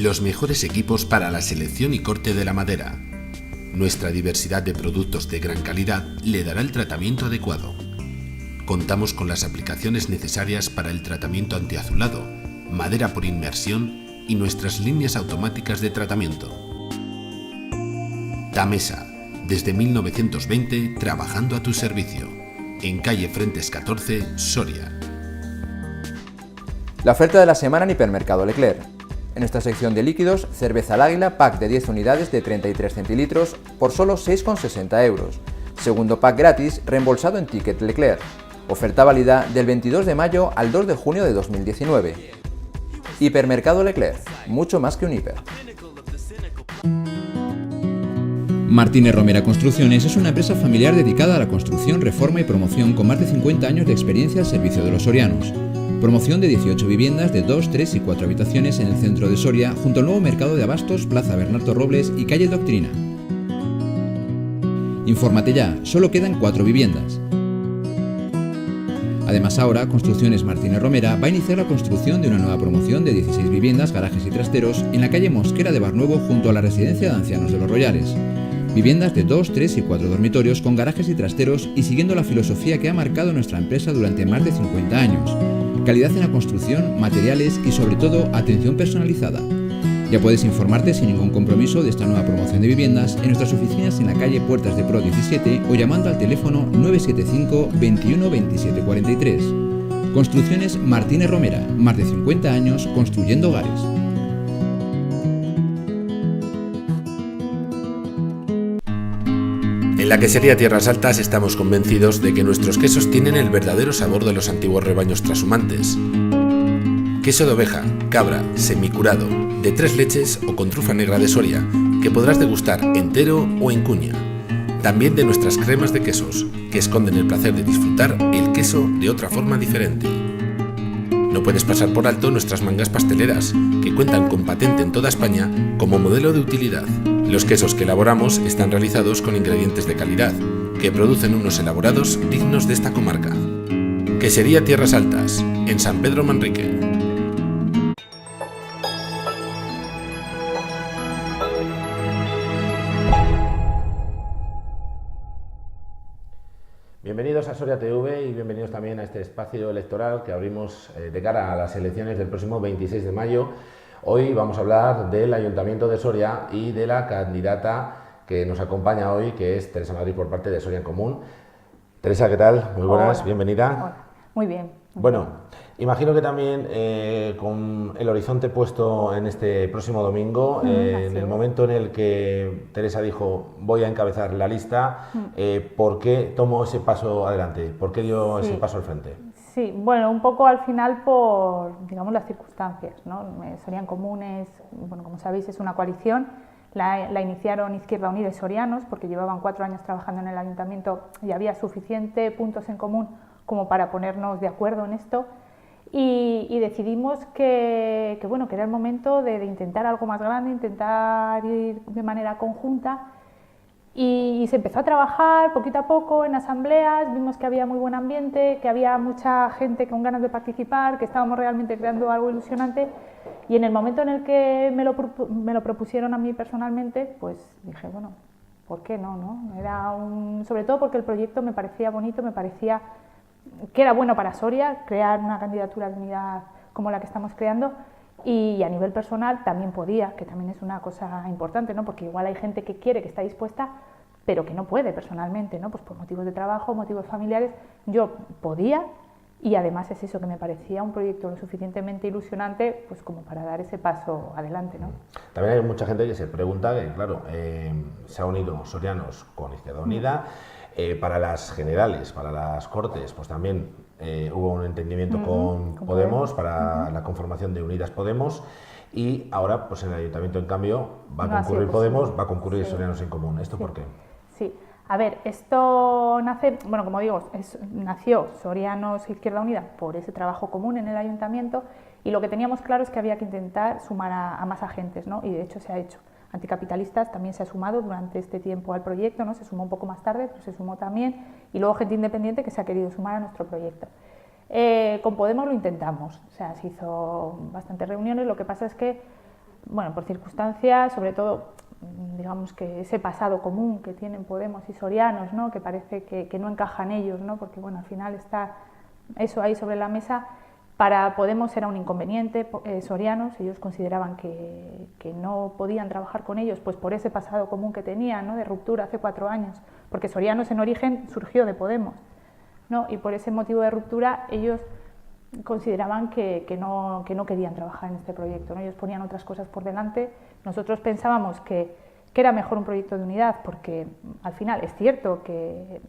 Los mejores equipos para la selección y corte de la madera. Nuestra diversidad de productos de gran calidad le dará el tratamiento adecuado. Contamos con las aplicaciones necesarias para el tratamiento antiazulado, madera por inmersión y nuestras líneas automáticas de tratamiento. Tamesa, desde 1920 trabajando a tu servicio. En calle Frentes 14, Soria. La oferta de la semana en Hipermercado Leclerc. En nuestra sección de líquidos, cerveza al águila, pack de 10 unidades de 33 centilitros por solo 6,60 euros. Segundo pack gratis, reembolsado en ticket Leclerc. Oferta válida del 22 de mayo al 2 de junio de 2019. Hipermercado Leclerc, mucho más que un hiper. Martínez Romera Construcciones es una empresa familiar dedicada a la construcción, reforma y promoción con más de 50 años de experiencia al servicio de los sorianos. Promoción de 18 viviendas de 2, 3 y 4 habitaciones en el centro de Soria, junto al nuevo mercado de abastos, Plaza Bernardo Robles y calle Doctrina. Infórmate ya, solo quedan 4 viviendas. Además ahora, Construcciones Martínez Romera va a iniciar la construcción de una nueva promoción de 16 viviendas, garajes y trasteros en la calle Mosquera de Barnuevo junto a la residencia de ancianos de Los Royales. Viviendas de 2, 3 y 4 dormitorios con garajes y trasteros y siguiendo la filosofía que ha marcado nuestra empresa durante más de 50 años. Calidad en la construcción, materiales y sobre todo atención personalizada. Ya puedes informarte sin ningún compromiso de esta nueva promoción de viviendas en nuestras oficinas en la calle Puertas de Pro 17 o llamando al teléfono 975 21 27 43. Construcciones Martínez Romera, más de 50 años construyendo hogares. En la quesería Tierras Altas estamos convencidos de que nuestros quesos tienen el verdadero sabor de los antiguos rebaños trashumantes. Queso de oveja, cabra, semicurado, de 3 leches o con trufa negra de Soria, que podrás degustar entero o en cuña. También de nuestras cremas de quesos, que esconden el placer de disfrutar el queso de otra forma diferente. No puedes pasar por alto nuestras mangas pasteleras, que cuentan con patente en toda España como modelo de utilidad. Los quesos que elaboramos están realizados con ingredientes de calidad, que producen unos elaborados dignos de esta comarca. Quesería Tierras Altas, en San Pedro Manrique. Bienvenidos a Soria TV y bienvenidos también a este espacio electoral que abrimos de cara a las elecciones del próximo 26 de mayo. Hoy vamos a hablar del Ayuntamiento de Soria y de la candidata que nos acompaña hoy, que es Teresa Madrid por parte de Soria en Común. Teresa, ¿qué tal? Muy buenas, Hola. bienvenida. Hola. Muy bien. Bueno, imagino que también con el horizonte puesto en este próximo domingo, en el momento en el que Teresa dijo voy a encabezar la lista, ¿por qué tomó ese paso adelante? ¿Por qué dio ese paso al frente? Sí, bueno, un poco al final por, digamos, las circunstancias, ¿no? Soria en Común es, bueno, como sabéis, es una coalición. La iniciaron Izquierda Unida y Sorianos porque llevaban 4 años trabajando en el ayuntamiento y había suficiente puntos en común como para ponernos de acuerdo en esto y decidimos que era el momento de intentar algo más grande, intentar ir de manera conjunta y se empezó a trabajar poquito a poco en asambleas, vimos que había muy buen ambiente, que había mucha gente con ganas de participar, que estábamos realmente creando algo ilusionante y en el momento en el que me lo propusieron a mí personalmente, pues dije, bueno, ¿por qué no? Sobre todo porque el proyecto me parecía bonito, me parecía que era bueno para Soria crear una candidatura de unidad como la que estamos creando y a nivel personal también podía, que también es una cosa importante, ¿no? Porque igual hay gente que quiere, que está dispuesta, pero que no puede personalmente, ¿no? Pues por motivos de trabajo, motivos familiares, yo podía y además es eso, que me parecía un proyecto lo suficientemente ilusionante pues como para dar ese paso adelante, ¿no? También hay mucha gente que se pregunta que, claro, se ha unido Sorianos con Izquierda Unida. Para las generales, para las Cortes, pues también hubo un entendimiento con Podemos para la conformación de Unidas Podemos y ahora pues en el Ayuntamiento en cambio va a concurrir Podemos, va a concurrir Sorianos en Común. ¿Esto por qué? Sí, a ver, esto nace, bueno, como digo, nació Sorianos Izquierda Unida por ese trabajo común en el Ayuntamiento y lo que teníamos claro es que había que intentar sumar a más agentes, ¿no? Y de hecho se ha hecho. Anticapitalistas también se ha sumado durante este tiempo al proyecto, ¿no? Se sumó un poco más tarde, pero se sumó también, y luego gente independiente que se ha querido sumar a nuestro proyecto. Con Podemos lo intentamos, o sea, se hizo bastantes reuniones, lo que pasa es que bueno, por circunstancias, sobre todo, digamos que ese pasado común que tienen Podemos y Sorianos, ¿no? Que parece que no encajan ellos, ¿no? Porque bueno, al final está eso ahí sobre la mesa. Para Podemos era un inconveniente, Sorianos, ellos consideraban que no podían trabajar con ellos pues por ese pasado común que tenían, ¿no? De ruptura hace 4 años, porque Sorianos en origen surgió de Podemos, ¿no? Y por ese motivo de ruptura ellos consideraban que no querían trabajar en este proyecto, ¿no? Ellos ponían otras cosas por delante. Nosotros pensábamos que era mejor un proyecto de unidad, porque al final es cierto que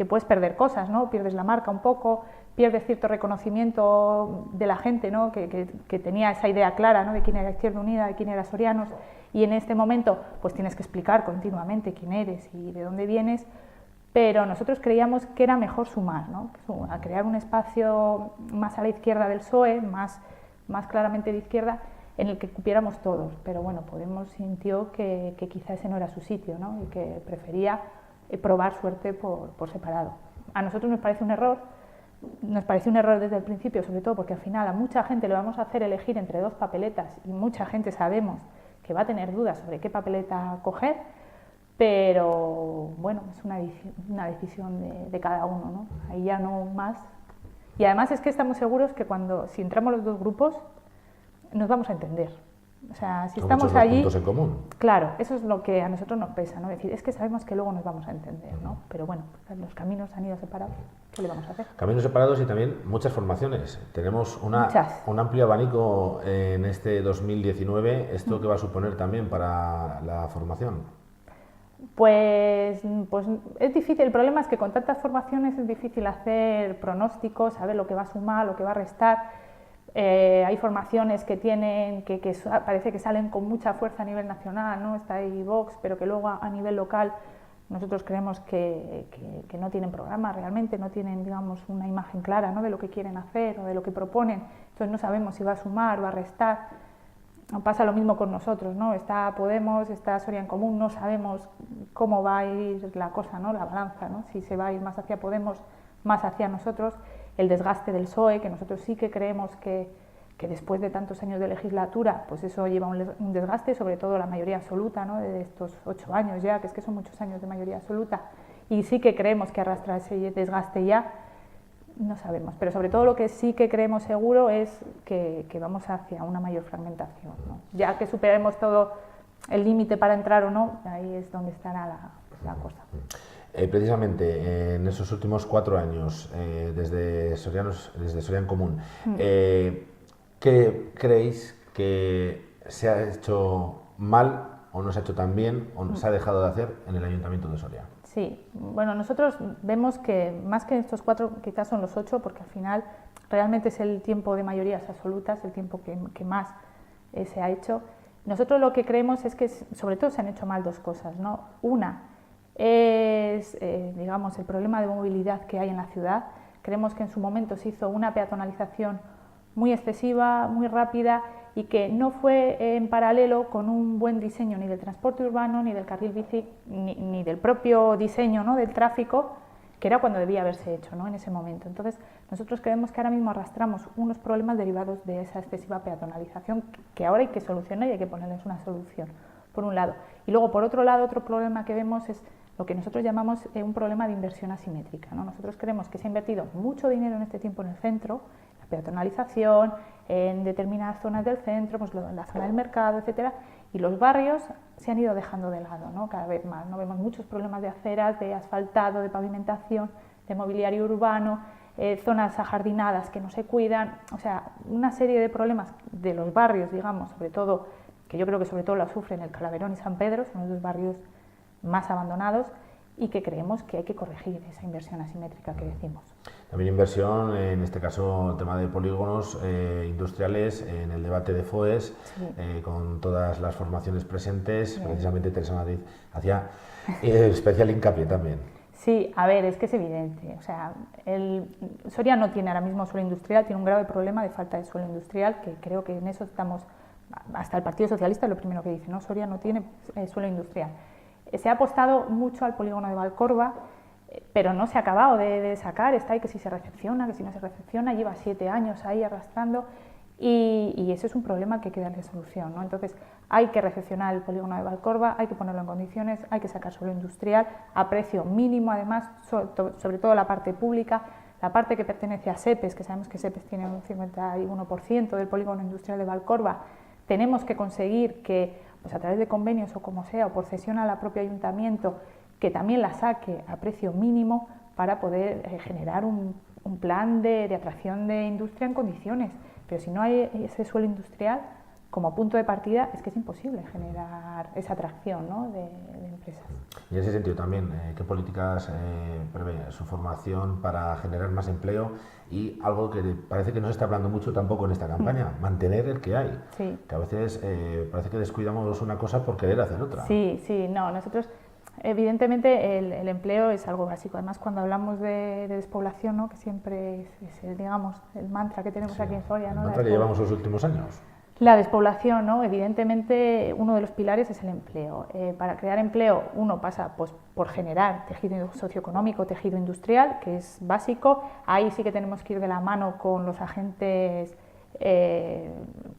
puedes perder cosas, ¿no? Pierdes la marca un poco, pierdes cierto reconocimiento de la gente, ¿no? que tenía esa idea clara, ¿no? De quién era Izquierda Unida, de quién era Sorianos, y en este momento pues tienes que explicar continuamente quién eres y de dónde vienes, pero nosotros creíamos que era mejor sumar, ¿no? A crear un espacio más a la izquierda del PSOE, más claramente de izquierda, en el que cupiéramos todos, pero bueno, Podemos sintió que quizá ese no era su sitio, ¿no? Y que prefería probar suerte por separado. A nosotros nos parece un error desde el principio, sobre todo porque al final a mucha gente le vamos a hacer elegir entre 2 papeletas y mucha gente sabemos que va a tener dudas sobre qué papeleta coger, pero bueno, es una decisión de cada uno, ¿no? Ahí ya no más. Y además es que estamos seguros que si entramos los 2 grupos nos vamos a entender. O sea, si estamos allí, puntos en común. Claro, eso es lo que a nosotros nos pesa, ¿no? Decir, es que sabemos que luego nos vamos a entender, ¿no? Pero bueno, los caminos han ido separados, ¿qué le vamos a hacer? Caminos separados y también muchas formaciones. Tenemos un amplio abanico en este 2019. ¿Esto qué va a suponer también para la formación? Pues es difícil. El problema es que con tantas formaciones es difícil hacer pronósticos, saber lo que va a sumar, lo que va a restar. Hay formaciones que parece que salen con mucha fuerza a nivel nacional, ¿no? Está ahí Vox, pero que luego a nivel local nosotros creemos que no tienen programa realmente, no tienen, digamos, una imagen clara, ¿no? De lo que quieren hacer o de lo que proponen. Entonces no sabemos si va a sumar o a restar. Pasa lo mismo con nosotros, ¿no? Está Podemos, está Soria en Común, no sabemos cómo va a ir la cosa, ¿no? La balanza, ¿no? Si se va a ir más hacia Podemos, más hacia nosotros. El desgaste del PSOE, que nosotros sí que creemos que después de tantos años de legislatura, pues eso lleva un desgaste, sobre todo la mayoría absoluta, ¿no? De estos 8 años ya, que es que son muchos años de mayoría absoluta, y sí que creemos que arrastra ese desgaste ya, no sabemos, pero sobre todo lo que sí que creemos seguro es que vamos hacia una mayor fragmentación, ¿no? Ya que superemos todo el límite para entrar o no, ahí es donde estará la cosa. Precisamente en esos últimos 4 años, desde Soria en Común, ¿qué creéis que se ha hecho mal o no se ha hecho tan bien o se ha dejado de hacer en el Ayuntamiento de Soria? Sí, bueno, nosotros vemos que más que estos 4 quizás son los 8, porque al final realmente es el tiempo de mayorías absolutas, el tiempo que más se ha hecho. Nosotros lo que creemos es que sobre todo se han hecho mal 2 cosas, ¿no? Una es, digamos, el problema de movilidad que hay en la ciudad. Creemos que en su momento se hizo una peatonalización muy excesiva, muy rápida, y que no fue en paralelo con un buen diseño ni del transporte urbano, ni del carril bici, ni del propio diseño, ¿no? Del tráfico, que era cuando debía haberse hecho, ¿no? En ese momento. Entonces, nosotros creemos que ahora mismo arrastramos unos problemas derivados de esa excesiva peatonalización que ahora hay que solucionar y hay que ponerles una solución, por un lado. Y luego, por otro lado, otro problema que vemos es lo que nosotros llamamos un problema de inversión asimétrica, ¿no? Nosotros creemos que se ha invertido mucho dinero en este tiempo en el centro, la peatonalización, en determinadas zonas del centro, pues la zona del mercado, etcétera, y los barrios se han ido dejando de lado, ¿no? Cada vez más, ¿no? Vemos muchos problemas de aceras, de asfaltado, de pavimentación, de mobiliario urbano, zonas ajardinadas que no se cuidan, o sea, una serie de problemas de los barrios, digamos, sobre todo, que yo creo que sobre todo la sufren el Calaverón y San Pedro, son los 2 barrios más abandonados, y que creemos que hay que corregir esa inversión asimétrica que decimos. También inversión, en este caso el tema de polígonos industriales, en el debate de FOES, sí. Con todas las formaciones presentes, bien. Precisamente Teresa Madrid hacía especial hincapié también. Sí, a ver, es que es evidente, o sea, Soria no tiene ahora mismo suelo industrial, tiene un grave problema de falta de suelo industrial, que creo que en eso estamos, hasta el Partido Socialista es lo primero que dice, ¿no? Soria no tiene suelo industrial. Se ha apostado mucho al polígono de Valcorba, pero no se ha acabado de sacar, está ahí que si se recepciona, que si no se recepciona, lleva 7 años ahí arrastrando, y ese es un problema que hay que darle solución, ¿no? Entonces hay que recepcionar el polígono de Valcorba, hay que ponerlo en condiciones, hay que sacar suelo industrial a precio mínimo, además, sobre todo la parte pública, la parte que pertenece a SEPES, que sabemos que SEPES tiene un 51% del polígono industrial de Valcorba. Tenemos que conseguir que, pues a través de convenios o como sea, o por cesión al propio ayuntamiento, que también la saque a precio mínimo para poder generar un plan de atracción de industria en condiciones. Pero si no hay ese suelo industrial como punto de partida, es que es imposible generar esa atracción, ¿no?, de empresas. Y en ese sentido también, ¿qué políticas prevé su formación para generar más empleo? Y algo que parece que no se está hablando mucho tampoco en esta campaña, mantener el que hay. Sí. Que a veces parece que descuidamos una cosa por querer hacer otra. Sí, no, nosotros evidentemente el empleo es algo básico. Además, cuando hablamos de despoblación, ¿no?, que siempre es el, digamos, el mantra que tenemos aquí en Soria, ¿no?, el mantra que llevamos los últimos años. La despoblación, ¿no? Evidentemente uno de los pilares es el empleo. Para crear empleo uno pasa, pues, por generar tejido socioeconómico, tejido industrial, que es básico. Ahí sí que tenemos que ir de la mano con los agentes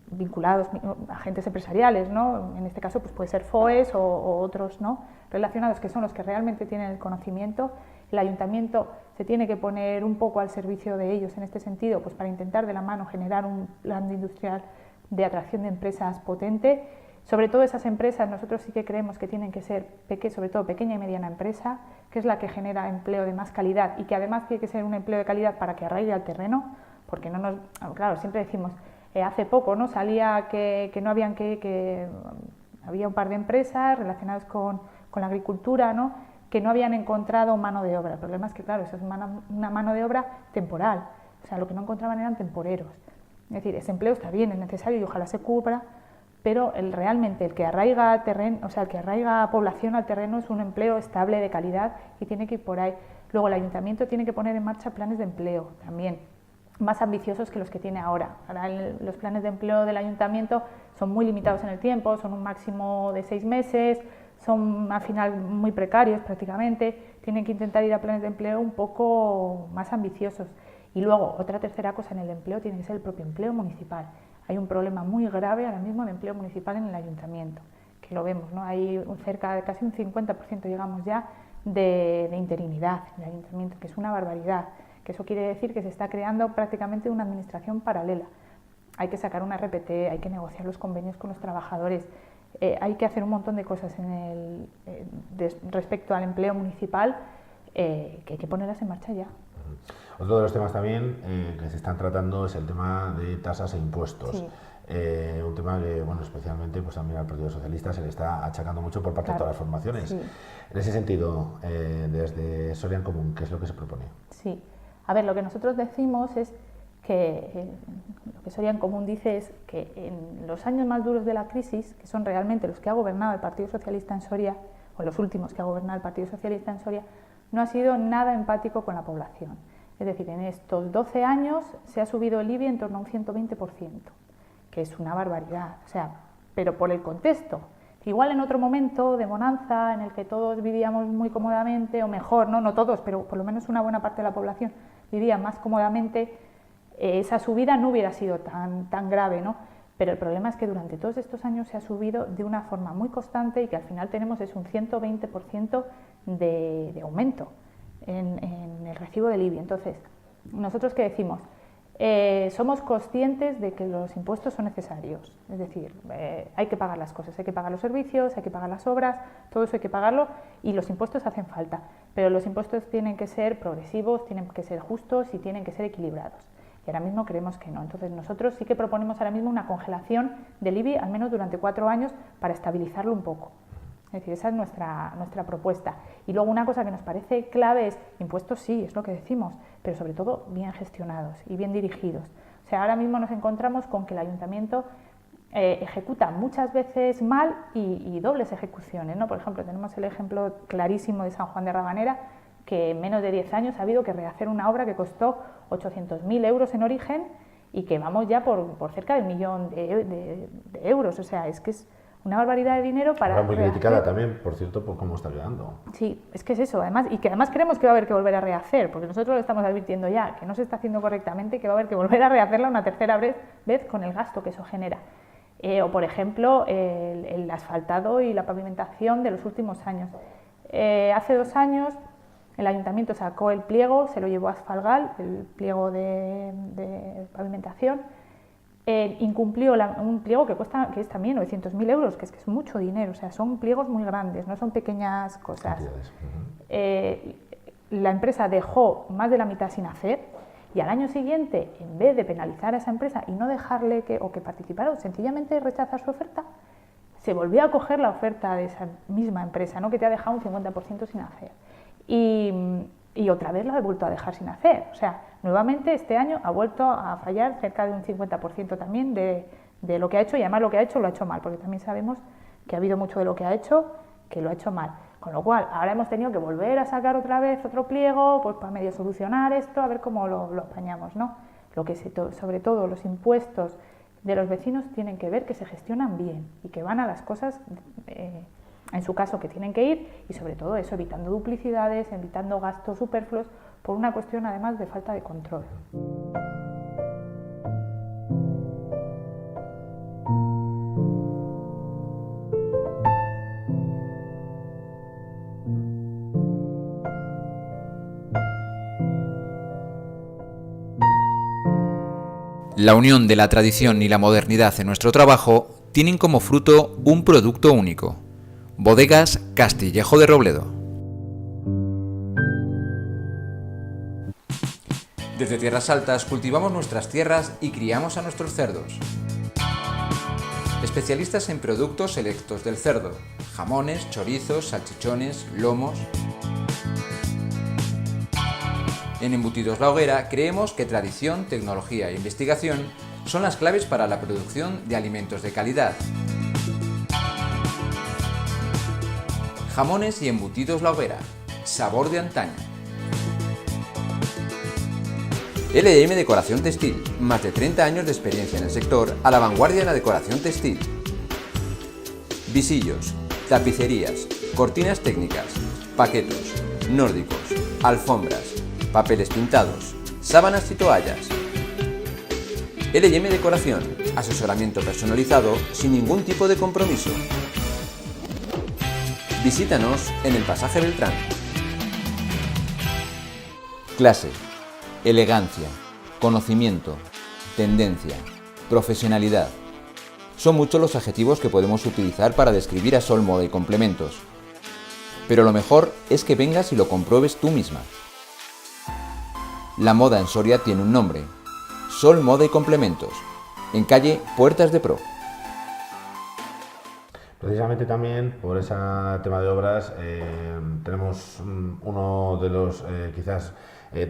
vinculados, agentes empresariales, ¿no? En este caso pues puede ser FOES o otros, ¿no?, relacionados, que son los que realmente tienen el conocimiento. El ayuntamiento se tiene que poner un poco al servicio de ellos en este sentido, pues para intentar de la mano generar un plan industrial de atracción de empresas potente. Sobre todo esas empresas, nosotros sí que creemos que tienen que ser, sobre todo pequeña y mediana empresa, que es la que genera empleo de más calidad y que además tiene que ser un empleo de calidad para que arraigue al terreno, porque no nos, claro, siempre decimos, hace poco, ¿no?, salía que no habían que había un par de empresas relacionadas con la agricultura, ¿no?, que no habían encontrado mano de obra. El problema es que, claro, eso es una mano de obra temporal, o sea, lo que no encontraban eran temporeros. Es decir, ese empleo está bien, es necesario y ojalá se cubra, pero realmente el que arraiga terreno, o sea, el que arraiga población al terreno es un empleo estable, de calidad, y tiene que ir por ahí. Luego el ayuntamiento tiene que poner en marcha planes de empleo también, más ambiciosos que los que tiene ahora. Ahora los planes de empleo del ayuntamiento son muy limitados en el tiempo, son un máximo de 6 meses, son al final muy precarios prácticamente, tienen que intentar ir a planes de empleo un poco más ambiciosos. Y luego, otra tercera cosa en el empleo tiene que ser el propio empleo municipal. Hay un problema muy grave ahora mismo de empleo municipal en el ayuntamiento, que lo vemos, ¿no? Hay cerca de casi un 50%, digamos ya, de interinidad en el ayuntamiento, que es una barbaridad, que eso quiere decir que se está creando prácticamente una administración paralela. Hay que sacar una RPT, hay que negociar los convenios con los trabajadores, hay que hacer un montón de cosas respecto al empleo municipal que hay que ponerlas en marcha ya. Otro de los temas también que se están tratando es el tema de tasas e impuestos. Sí. Un tema que, bueno, especialmente pues también al Partido Socialista se le está achacando mucho por parte de todas las formaciones. Sí. En ese sentido, desde Soria en Común, ¿qué es lo que se propone? Sí. A ver, lo que nosotros decimos es que lo que Soria en Común dice es que en los años más duros de la crisis, que son realmente los que ha gobernado el Partido Socialista en Soria, o los últimos que ha gobernado el Partido Socialista en Soria, no ha sido nada empático con la población. Es decir, en estos 12 años se ha subido el IBI en torno a un 120%, que es una barbaridad, o sea, pero por el contexto. Igual en otro momento de bonanza, en el que todos vivíamos muy cómodamente, o mejor, no todos, pero por lo menos una buena parte de la población vivía más cómodamente, esa subida no hubiera sido tan grave, ¿no? Pero el problema es que durante todos estos años se ha subido de una forma muy constante y que al final tenemos es un 120% de aumento en el recibo del IBI. Entonces, ¿nosotros qué decimos? Somos conscientes de que los impuestos son necesarios, es decir, hay que pagar las cosas, hay que pagar los servicios, hay que pagar las obras, todo eso hay que pagarlo y los impuestos hacen falta, pero los impuestos tienen que ser progresivos, tienen que ser justos y tienen que ser equilibrados. Y ahora mismo creemos que no. Entonces nosotros sí que proponemos ahora mismo una congelación del IBI, al menos durante 4 años, para estabilizarlo un poco. Es decir, esa es nuestra propuesta. Y luego una cosa que nos parece clave es, impuestos sí, es lo que decimos, pero sobre todo bien gestionados y bien dirigidos. O sea, ahora mismo nos encontramos con que el ayuntamiento ejecuta muchas veces mal y dobles ejecuciones, ¿no? Por ejemplo, tenemos el ejemplo clarísimo de San Juan de Rabanera, que en menos de 10 años ha habido que rehacer una obra que costó 800.000 euros en origen y que vamos ya por cerca de 1 millón de euros. O sea, es que es una barbaridad de dinero para... Ahora muy criticada también, por cierto, por cómo está quedando. Sí, es que es eso, además, y que además creemos que va a haber que volver a rehacer, porque nosotros lo estamos advirtiendo ya, que no se está haciendo correctamente, que va a haber que volver a rehacerla una tercera vez con el gasto que eso genera. O, por ejemplo, el asfaltado y la pavimentación de los últimos años. Hace 2 años el ayuntamiento sacó el pliego, se lo llevó a Asfalgal, el pliego de pavimentación, incumplió un pliego que es también 900.000 euros, que es mucho dinero, o sea, son pliegos muy grandes, no son pequeñas cosas. La empresa dejó más de la mitad sin hacer y al año siguiente, en vez de penalizar a esa empresa y no dejarle que participara o sencillamente rechazar su oferta, se volvió a coger la oferta de esa misma empresa, ¿no?, que te ha dejado un 50% sin hacer. Y otra vez la ha vuelto a dejar sin hacer. O sea, nuevamente este año ha vuelto a fallar cerca de un 50% también de lo que ha hecho, y además lo que ha hecho lo ha hecho mal, porque también sabemos que ha habido mucho de lo que ha hecho que lo ha hecho mal. Con lo cual, ahora hemos tenido que volver a sacar otra vez otro pliego, pues para medio solucionar esto, a ver cómo lo apañamos, ¿no? Sobre todo los impuestos de los vecinos tienen que ver que se gestionan bien y que van a las cosas, en su caso, que tienen que ir, y sobre todo eso, evitando duplicidades, evitando gastos superfluos, por una cuestión además de falta de control. La unión de la tradición y la modernidad en nuestro trabajo tienen como fruto un producto único: Bodegas Castillejo de Robledo. Desde Tierras Altas cultivamos nuestras tierras y criamos a nuestros cerdos. Especialistas en productos selectos del cerdo: jamones, chorizos, salchichones, lomos. En Embutidos La Hoguera creemos que tradición, tecnología e investigación son las claves para la producción de alimentos de calidad. Jamones y Embutidos La Hoguera, sabor de antaño. LM Decoración Textil, más de 30 años de experiencia en el sector, a la vanguardia en la decoración textil. Visillos, tapicerías, cortinas técnicas, paquetos, nórdicos, alfombras, papeles pintados, sábanas y toallas. LM Decoración, asesoramiento personalizado sin ningún tipo de compromiso. Visítanos en el Pasaje Beltrán. Clase, elegancia, conocimiento, tendencia, profesionalidad. Son muchos los adjetivos que podemos utilizar para describir a Sol Moda y Complementos. Pero lo mejor es que vengas y lo compruebes tú misma. La moda en Soria tiene un nombre: Sol Moda y Complementos, en calle Puertas de Pro. Precisamente también por ese tema de obras tenemos uno de los quizás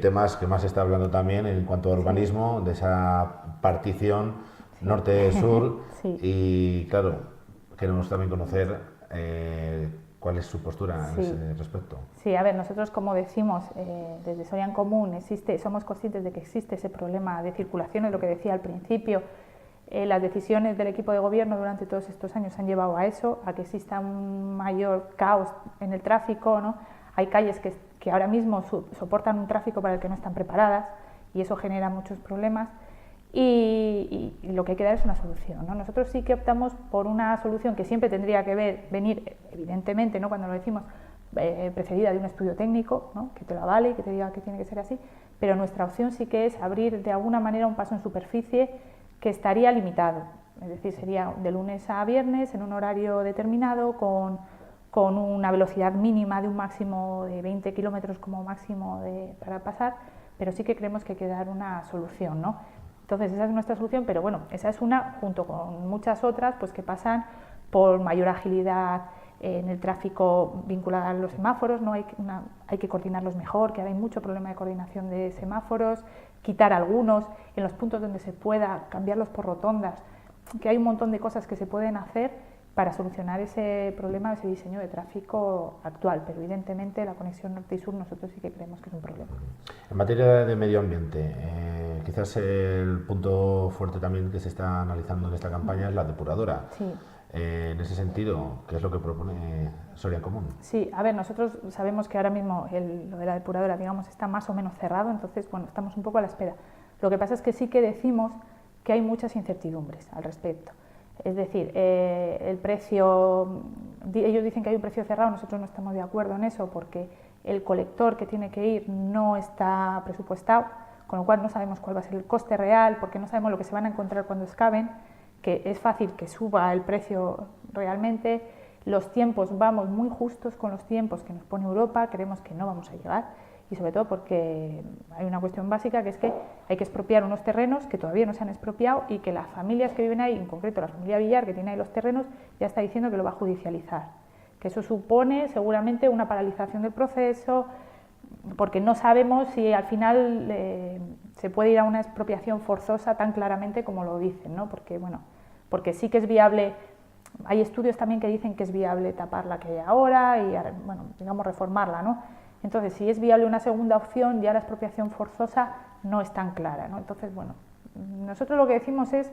temas que más se está hablando también en cuanto a urbanismo, de esa partición norte-sur. Sí. Y claro, queremos también conocer cuál es su postura en ese respecto. Sí, a ver, nosotros, como decimos, desde Soria en Común somos conscientes de que existe ese problema de circulación, es lo que decía al principio. Las decisiones del equipo de gobierno durante todos estos años han llevado a eso, a que exista un mayor caos en el tráfico, ¿no? Hay calles que ahora mismo soportan un tráfico para el que no están preparadas, y eso genera muchos problemas, y lo que hay que dar es una solución, ¿no? Nosotros sí que optamos por una solución que siempre tendría que venir, evidentemente, ¿no?, cuando lo decimos, precedida de un estudio técnico, ¿no?, que te lo avale y que te diga que tiene que ser así, pero nuestra opción sí que es abrir de alguna manera un paso en superficie que estaría limitado, es decir, sería de lunes a viernes en un horario determinado, con una velocidad mínima de un máximo de 20 kilómetros como máximo para pasar, pero sí que creemos que hay que dar una solución, ¿no? Entonces esa es nuestra solución, pero bueno, esa es una, junto con muchas otras, pues que pasan por mayor agilidad en el tráfico vinculada a los semáforos, ¿no? Hay que coordinarlos mejor, que hay mucho problema de coordinación de semáforos, quitar algunos en los puntos donde se pueda, cambiarlos por rotondas, que hay un montón de cosas que se pueden hacer para solucionar ese problema, ese diseño de tráfico actual, pero evidentemente la conexión norte y sur nosotros sí que creemos que es un problema. En materia de medio ambiente, quizás el punto fuerte también que se está analizando en esta campaña es la depuradora. Sí. En ese sentido, ¿qué es lo que propone Soria en Común? Sí, a ver, nosotros sabemos que ahora mismo lo de la depuradora, digamos, está más o menos cerrado, entonces, bueno, estamos un poco a la espera. Lo que pasa es que sí que decimos que hay muchas incertidumbres al respecto. Es decir, el precio, ellos dicen que hay un precio cerrado, nosotros no estamos de acuerdo en eso porque el colector que tiene que ir no está presupuestado, con lo cual no sabemos cuál va a ser el coste real, porque no sabemos lo que se van a encontrar cuando excaven, que es fácil que suba el precio realmente. Los tiempos, vamos muy justos con los tiempos que nos pone Europa, creemos que no vamos a llegar, y sobre todo porque hay una cuestión básica, que es que hay que expropiar unos terrenos que todavía no se han expropiado y que las familias que viven ahí, en concreto la familia Villar, que tiene ahí los terrenos, ya está diciendo que lo va a judicializar, que eso supone seguramente una paralización del proceso, porque no sabemos si al final se puede ir a una expropiación forzosa tan claramente como lo dicen, ¿no? Porque, bueno, porque sí que es viable, hay estudios también que dicen que es viable tapar la que hay ahora y, bueno, digamos, reformarla, ¿no? Entonces, si es viable una segunda opción, ya la expropiación forzosa no es tan clara, ¿no? Entonces, bueno, nosotros lo que decimos es,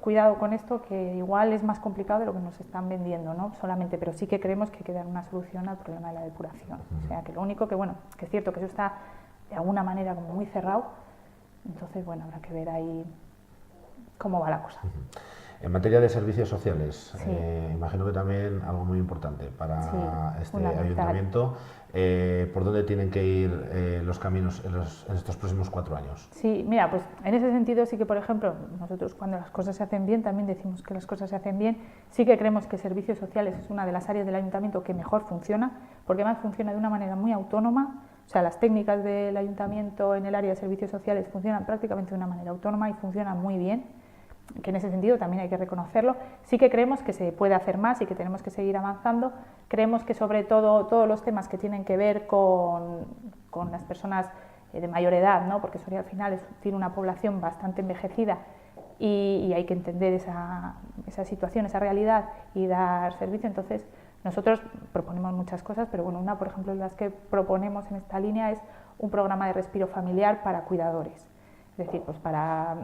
cuidado con esto, que igual es más complicado de lo que nos están vendiendo, ¿no? Solamente, pero sí que creemos que hay que dar una solución al problema de la depuración. O sea, que lo único que, bueno, que es cierto que eso está de alguna manera como muy cerrado, entonces, bueno, habrá que ver ahí cómo va la cosa. En materia de servicios sociales, Sí. imagino que también algo muy importante para Sí, este fundamental. ayuntamiento. ¿Por dónde tienen que ir los caminos en estos próximos 4 años? Sí, mira, pues en ese sentido sí que, por ejemplo, nosotros cuando las cosas se hacen bien, también decimos que las cosas se hacen bien, sí que creemos que servicios sociales es una de las áreas del ayuntamiento que mejor funciona, porque además funciona de una manera muy autónoma, o sea, las técnicas del ayuntamiento en el área de servicios sociales funcionan prácticamente de una manera autónoma y funcionan muy bien, que en ese sentido también hay que reconocerlo. Sí que creemos que se puede hacer más y que tenemos que seguir avanzando. Creemos que sobre todo todos los temas que tienen que ver con las personas de mayor edad, ¿no? Porque Soria al final tiene una población bastante envejecida y hay que entender esa situación, esa realidad y dar servicio. Entonces nosotros proponemos muchas cosas, pero bueno, una por ejemplo de las que proponemos en esta línea es un programa de respiro familiar para cuidadores, es decir, pues para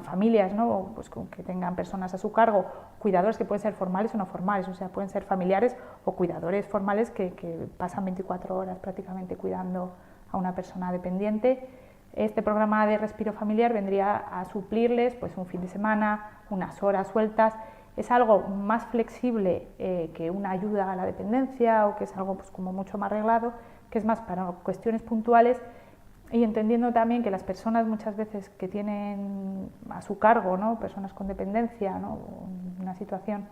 familias, ¿no? Pues que tengan personas a su cargo, cuidadores que pueden ser formales o no formales, o sea, pueden ser familiares o cuidadores formales que pasan 24 horas prácticamente cuidando a una persona dependiente. Este programa de respiro familiar vendría a suplirles pues un fin de semana, unas horas sueltas. Es algo más flexible que una ayuda a la dependencia o que es algo pues como mucho más reglado, que es más para cuestiones puntuales. Y entendiendo también que las personas muchas veces que tienen a su cargo, ¿no? Personas con dependencia, ¿no? Una situación,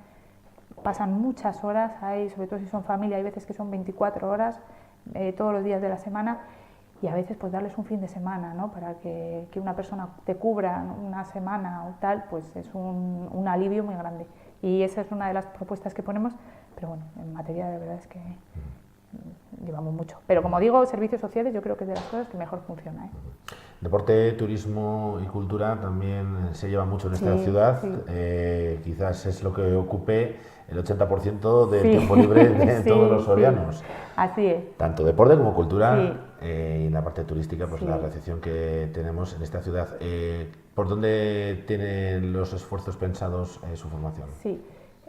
pasan muchas horas, sobre todo si son familia, hay veces que son 24 horas todos los días de la semana, y a veces pues darles un fin de semana, ¿no? Para que una persona te cubra una semana o tal, pues es un alivio muy grande. Y esa es una de las propuestas que ponemos, pero bueno, en materia de verdad es que llevamos mucho. Pero como digo, servicios sociales yo creo que es de las cosas que mejor funciona, ¿eh? Deporte, turismo y cultura también se lleva mucho en esta ciudad. Sí. Quizás es lo que ocupe el 80% del tiempo libre de todos los sorianos. Sí. Así es. Tanto deporte como cultura, Sí. y en la parte turística, pues la recepción que tenemos en esta ciudad. ¿Por dónde tienen los esfuerzos pensados su formación? Sí.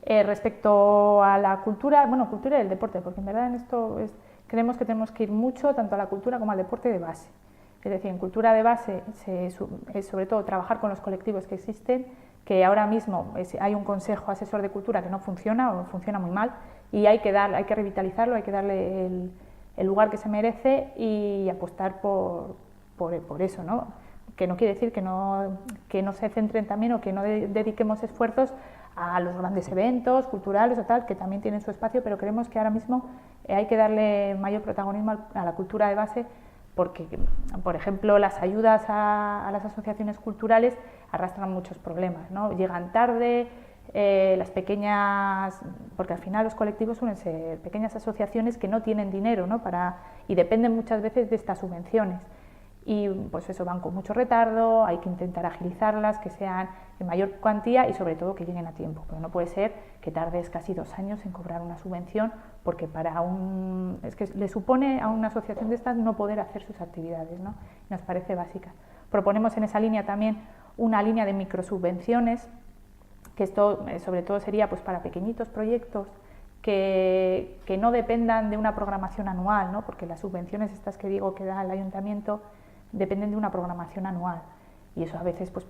Respecto a la cultura, bueno, cultura y el deporte, porque en verdad en esto creemos que tenemos que ir mucho tanto a la cultura como al deporte de base. Es decir, en cultura de base es sobre todo trabajar con los colectivos que existen, que ahora mismo hay un consejo asesor de cultura que no funciona o funciona muy mal y hay que revitalizarlo, hay que darle el lugar que se merece y apostar por eso, ¿no? Que no quiere decir que no se centren también o que no dediquemos esfuerzos a los grandes eventos culturales o tal, que también tienen su espacio, pero creemos que ahora mismo hay que darle mayor protagonismo a la cultura de base, porque, por ejemplo, las ayudas a las asociaciones culturales arrastran muchos problemas, ¿no? Llegan tarde, las pequeñas, porque al final los colectivos suelen ser pequeñas asociaciones que no tienen dinero, ¿no? Y dependen muchas veces de estas subvenciones. Y pues eso, van con mucho retardo, hay que intentar agilizarlas, que sean en mayor cuantía y sobre todo que lleguen a tiempo, pero no puede ser que tardes casi 2 años en cobrar una subvención, porque es que le supone a una asociación de estas no poder hacer sus actividades, ¿no? Nos parece básica. Proponemos en esa línea también una línea de microsubvenciones que esto sobre todo sería pues para pequeñitos proyectos que no dependan de una programación anual, ¿no? Porque las subvenciones estas que digo que da el ayuntamiento dependen de una programación anual. Y eso a veces, pues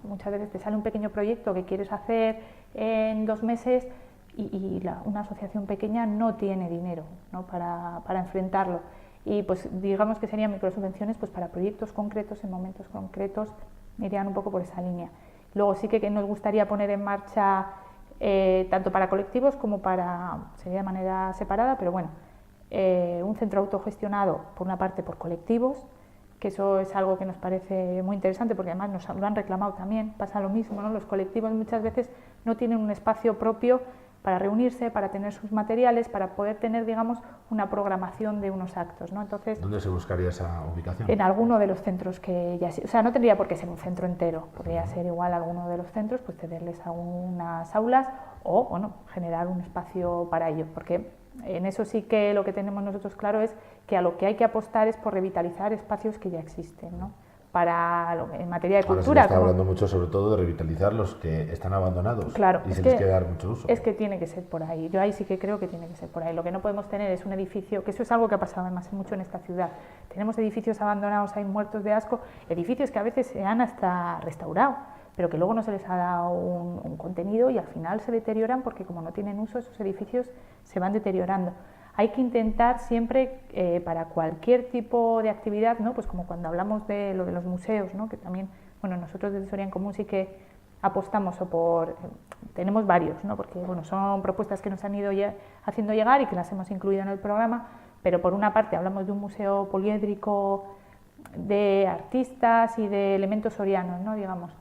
muchas veces te sale un pequeño proyecto que quieres hacer en 2 meses y una asociación pequeña no tiene dinero, ¿no? para enfrentarlo. Y pues digamos que serían microsubvenciones pues para proyectos concretos, en momentos concretos, irían un poco por esa línea. Luego sí que nos gustaría poner en marcha, tanto para colectivos como sería de manera separada, pero bueno, un centro autogestionado, por una parte por colectivos, que eso es algo que nos parece muy interesante porque además nos lo han reclamado también, pasa lo mismo, ¿no? Los colectivos muchas veces no tienen un espacio propio para reunirse, para tener sus materiales, para poder tener, digamos, una programación de unos actos, ¿no? Entonces, ¿dónde se buscaría esa ubicación? En alguno de los centros que ya... O sea, no tendría por qué ser un centro entero, podría ser igual alguno de los centros, pues cederles algunas aulas o, bueno, generar un espacio para ello, porque en eso sí que lo que tenemos nosotros claro es que a lo que hay que apostar es por revitalizar espacios que ya existen, ¿no? En materia de cultura. Ahora se está hablando mucho sobre todo de revitalizar los que están abandonados, claro, y se les quiere dar mucho uso. Es que tiene que ser por ahí, yo ahí sí que creo que tiene que ser por ahí. Lo que no podemos tener es un edificio, que eso es algo que ha pasado además mucho en esta ciudad. Tenemos edificios abandonados ahí muertos de asco, edificios que a veces se han hasta restaurado, pero que luego no se les ha dado un contenido y al final se deterioran porque como no tienen uso esos edificios se van deteriorando. Hay que intentar siempre, para cualquier tipo de actividad, ¿no? Pues como cuando hablamos de lo de los museos, ¿no? Que también, bueno, nosotros desde Soria en Común sí que apostamos tenemos varios, ¿no? Porque bueno, son propuestas que nos han ido haciendo llegar y que las hemos incluido en el programa, pero por una parte hablamos de un museo poliédrico de artistas y de elementos sorianos, ¿no? Digamos,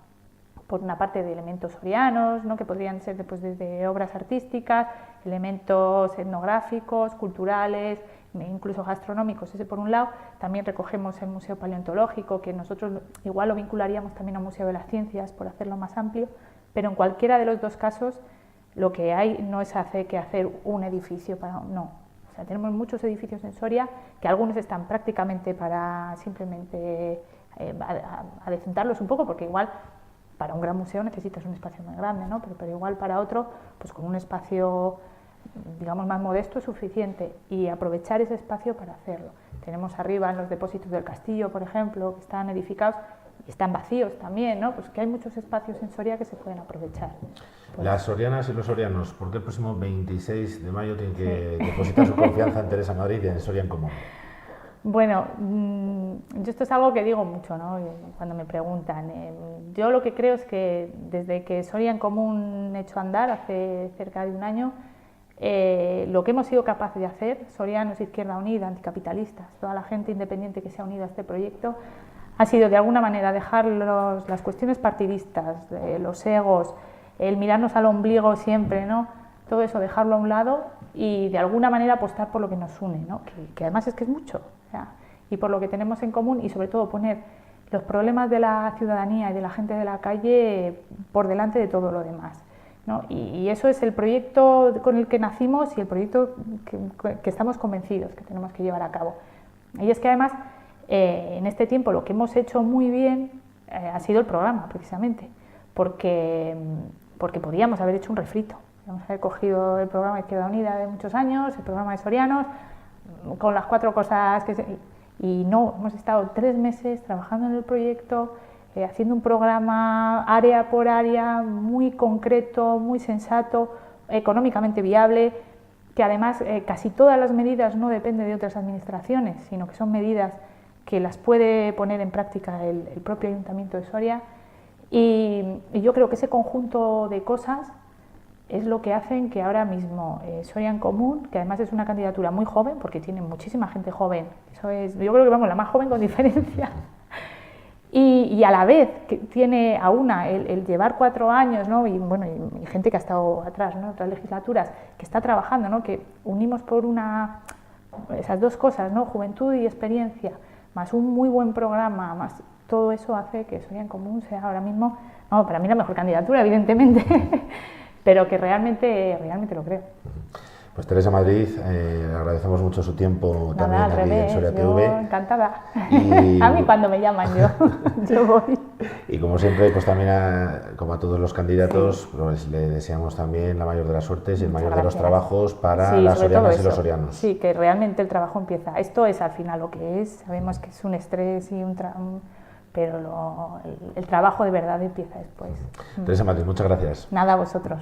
por una parte de elementos sorianos, ¿no? Que podrían ser desde obras artísticas, elementos etnográficos, culturales, incluso gastronómicos, ese por un lado. También recogemos el Museo Paleontológico, que nosotros igual lo vincularíamos también al Museo de las Ciencias por hacerlo más amplio, pero en cualquiera de los dos casos lo que hay no es que hacer un edificio no. O sea, tenemos muchos edificios en Soria que algunos están prácticamente para simplemente adecentarlos un poco, porque igual para un gran museo necesitas un espacio muy grande, ¿no? Pero igual para otro, pues con un espacio, digamos, más modesto es suficiente, y aprovechar ese espacio para hacerlo. Tenemos arriba en los depósitos del castillo, por ejemplo, que están edificados y están vacíos también, ¿no? Pues que hay muchos espacios en Soria que se pueden aprovechar. Pues, las sorianas y los sorianos, ¿por qué el próximo 26 de mayo tienen que depositar su confianza en Teresa Madrid y en Soria en Común? Bueno, yo esto es algo que digo mucho, ¿no? Cuando me preguntan. Yo lo que creo es que desde que Soria en Común echó a andar hace cerca de un año, lo que hemos sido capaces de hacer, sorianos, Izquierda Unida, anticapitalistas, toda la gente independiente que se ha unido a este proyecto, ha sido de alguna manera dejar las cuestiones partidistas, los egos, el mirarnos al ombligo siempre, ¿no? Todo eso dejarlo a un lado y de alguna manera apostar por lo que nos une, ¿no? Que además es que es mucho, o sea, y por lo que tenemos en común, y sobre todo poner los problemas de la ciudadanía y de la gente de la calle por delante de todo lo demás, ¿no? Y eso es el proyecto con el que nacimos y el proyecto que estamos convencidos que tenemos que llevar a cabo. Y es que además en este tiempo lo que hemos hecho muy bien ha sido el programa, precisamente, porque podíamos haber hecho un refrito. Podríamos haber cogido el programa de Izquierda Unida de muchos años, el programa de Sorianos, con las 4 cosas y no, hemos estado 3 meses trabajando en el proyecto, haciendo un programa área por área, muy concreto, muy sensato, económicamente viable, que además casi todas las medidas no dependen de otras administraciones, sino que son medidas que las puede poner en práctica el propio Ayuntamiento de Soria, y yo creo que ese conjunto de cosas es lo que hacen que ahora mismo Soria en Común, que además es una candidatura muy joven, porque tiene muchísima gente joven, eso es, yo creo que vamos, la más joven con diferencia, y a la vez que tiene a el llevar 4 años, ¿no? Y bueno, y gente que ha estado atrás, ¿no? Otras legislaturas, que está trabajando, ¿no? Que unimos por esas dos cosas, ¿no? Juventud y experiencia, más un muy buen programa, más todo eso hace que Soria en Común sea ahora mismo, no, para mí la mejor candidatura, evidentemente, pero que realmente lo creo. Pues Teresa Madrid, agradecemos mucho su tiempo. Nada, también aquí en Soria yo TV. encantada. Y... A mí cuando me llaman yo voy. Y como siempre, pues también como a todos los candidatos, pues le deseamos también la mayor de las suertes y el mayor de los trabajos para las sorianas y los sorianos. Sí, que realmente el trabajo empieza. Esto es al final lo que es, sabemos que es un estrés y pero el trabajo de verdad empieza después. Teresa Madrid, muchas gracias. Nada, a vosotros.